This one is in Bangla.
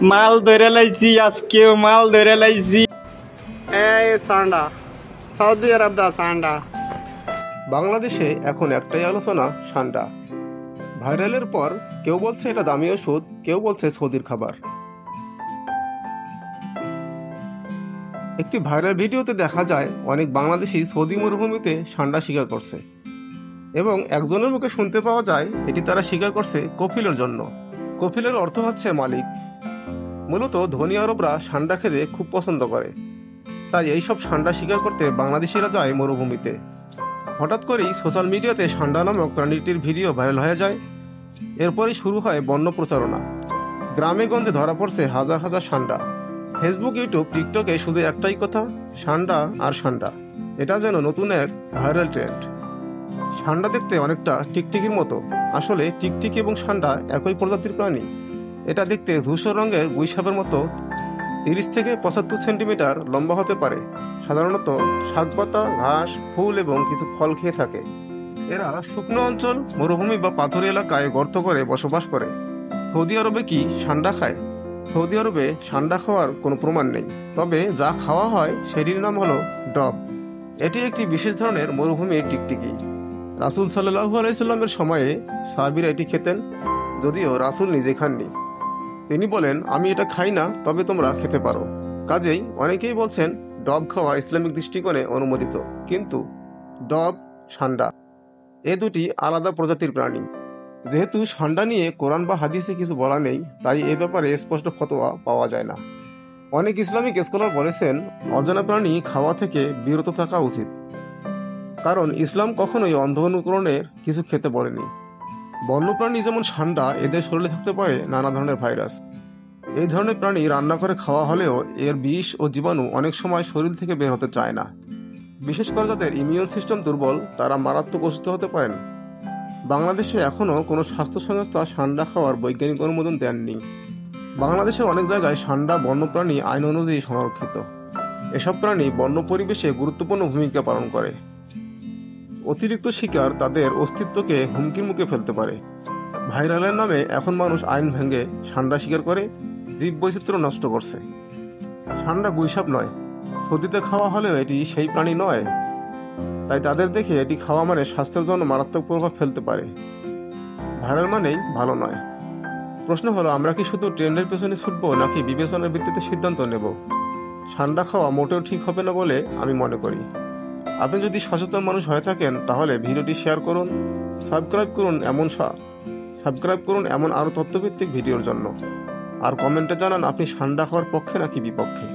মাল ধরে লাইছি, আজকেও মাল ধরে লাইছি। এই সান্ডা, সৌদি আরব দা সান্ডা। বাংলাদেশে এখন একটাই আলোচনা, সান্ডা। ভাইরালের পর কেউ বলছে এটা দামি ওষুধ, কেউ বলছে সৌদির খাবার। একটি ভাইরাল ভিডিওতে দেখা যায় অনেক বাংলাদেশি সৌদি মরুভূমিতে সান্ডা শিকার করছে এবং একজনের মুখে শুনতে পাওয়া যায় এটি তারা শিকার করছে কফিলের জন্য। কফিলের অর্থ হচ্ছে মালিক। মূলত ধনী আরবরা সান্ডা খেতে খুব পছন্দ করে, তাই এইসব সান্ডা শিকার করতে বাংলাদেশিরা যায় মরুভূমিতে। হঠাৎ করেই সোশ্যাল মিডিয়াতে সান্ডা নামক প্রাণীটির ভিডিও ভাইরাল হয়ে যায়। এরপরই শুরু হয় বন্য প্রচারণা। গ্রামে গঞ্জে ধরা পড়ছে হাজার হাজার সান্ডা। ফেসবুক, ইউটিউব, টিকটকে শুধু একটাই কথা, সান্ডা আর সান্ডা। এটা যেন নতুন এক ভাইরাল ট্রেন্ড। সান্ডা দেখতে অনেকটা টিকটিকির মতো। আসলে টিকটিকি এবং সান্ডা একই প্রজাতির প্রাণী। এটা দেখতে ধূসর রঙের গুইসাপের মতো 30 থেকে 75 সেন্টিমিটার লম্বা হতে পারে। সাধারণত শাকপাতা, ঘাস, ফুল এবং কিছু ফল খেয়ে থাকে। এরা শুকনো অঞ্চল, মরুভূমি বা পাথুরে এলাকায় গর্ত করে বসবাস করে। সৌদি আরবে কি সান্ডা খায়? সৌদি আরবে সান্ডা খাওয়ার কোনো প্রমাণ নেই, তবে যা খাওয়া হয় সেটির নাম হলো ডব। এটি একটি বিশেষ ধরনের মরুভূমির টিকটিকি। রাসূল সাল্লাল্লাহু আলাইহি সাল্লামের সময়ে সাহাবীরা এটি খেতেন, যদিও রাসূল নিজে খাননি। তিনি বলেন, আমি এটা খাই না, তবে তোমরা খেতে পারো। কাজেই অনেকেই বলছেন ডব খাওয়া ইসলামিক দৃষ্টিকোণে অনুমোদিত। কিন্তু ডব, সান্ডা এ দুটি আলাদা প্রজাতির প্রাণী। যেহেতু সান্ডা নিয়ে কোরআন বা হাদিসে কিছু বলা নেই, তাই এ ব্যাপারে স্পষ্ট ফতোয়া পাওয়া যায় না। অনেক ইসলামিক স্কলার বলেছেন অজানা প্রাণী খাওয়া থেকে বিরত থাকা উচিত, কারণ ইসলাম কখনোই অন্ধ অনুকরণের কিছু খেতে বলেনি। বন্যপ্রাণী যেমন সান্ডা, এদের শরীরে থাকতে পারে নানা ধরনের ভাইরাস। এই ধরনের প্রাণী রান্না করে খাওয়া হলেও এর বিষ ও জীবাণু অনেক সময় শরীর থেকে বের হতে চায় না। বিশেষ করে যাদের ইমিউন সিস্টেম দুর্বল, তারা মারাত্মক অসুস্থ হতে পারেন। বাংলাদেশে এখনও কোনো স্বাস্থ্য সংস্থা সান্ডা খাওয়ার বৈজ্ঞানিক অনুমোদন দেননি। বাংলাদেশের অনেক জায়গায় সান্ডা বন্যপ্রাণী আইন অনুযায়ী সংরক্ষিত। এসব প্রাণী বন্য পরিবেশে গুরুত্বপূর্ণ ভূমিকা পালন করে। অতিরিক্ত শিকার তাদের অস্তিত্বকে হুমকির মুখে ফেলতে পারে। ভাইরালের নামে এখন মানুষ আইন ভেঙে সান্ডা শিকার করে জীব বৈচিত্র্য নষ্ট করছে। সান্ডা গুইসাপ নয়, সৌদিতে খাওয়া হলেও এটি সেই প্রাণী নয়, তাই তাদের দেখে এটি খাওয়া মানে স্বাস্থ্যের জন্য মারাত্মক প্রভাব ফেলতে পারে। ভাইরাল মানেই ভালো নয়। প্রশ্ন হলো, আমরা কি শুধু ট্রেন্ডের পেছনে ছুটবো, নাকি বিবেচনার ভিত্তিতে সিদ্ধান্ত নেব? সান্ডা খাওয়া মোটেও ঠিক হবে না বলে আমি মনে করি। আপনি যদি সচেতন মানুষ হয়ে থাকেন, তাহলে ভিডিওটি শেয়ার করুন, সাবস্ক্রাইব করুন এমন আরও তথ্যভিত্তিক ভিডিওর জন্য। আর কমেন্টে জানান আপনি সান্ডা খাওয়ার পক্ষে নাকি বিপক্ষে।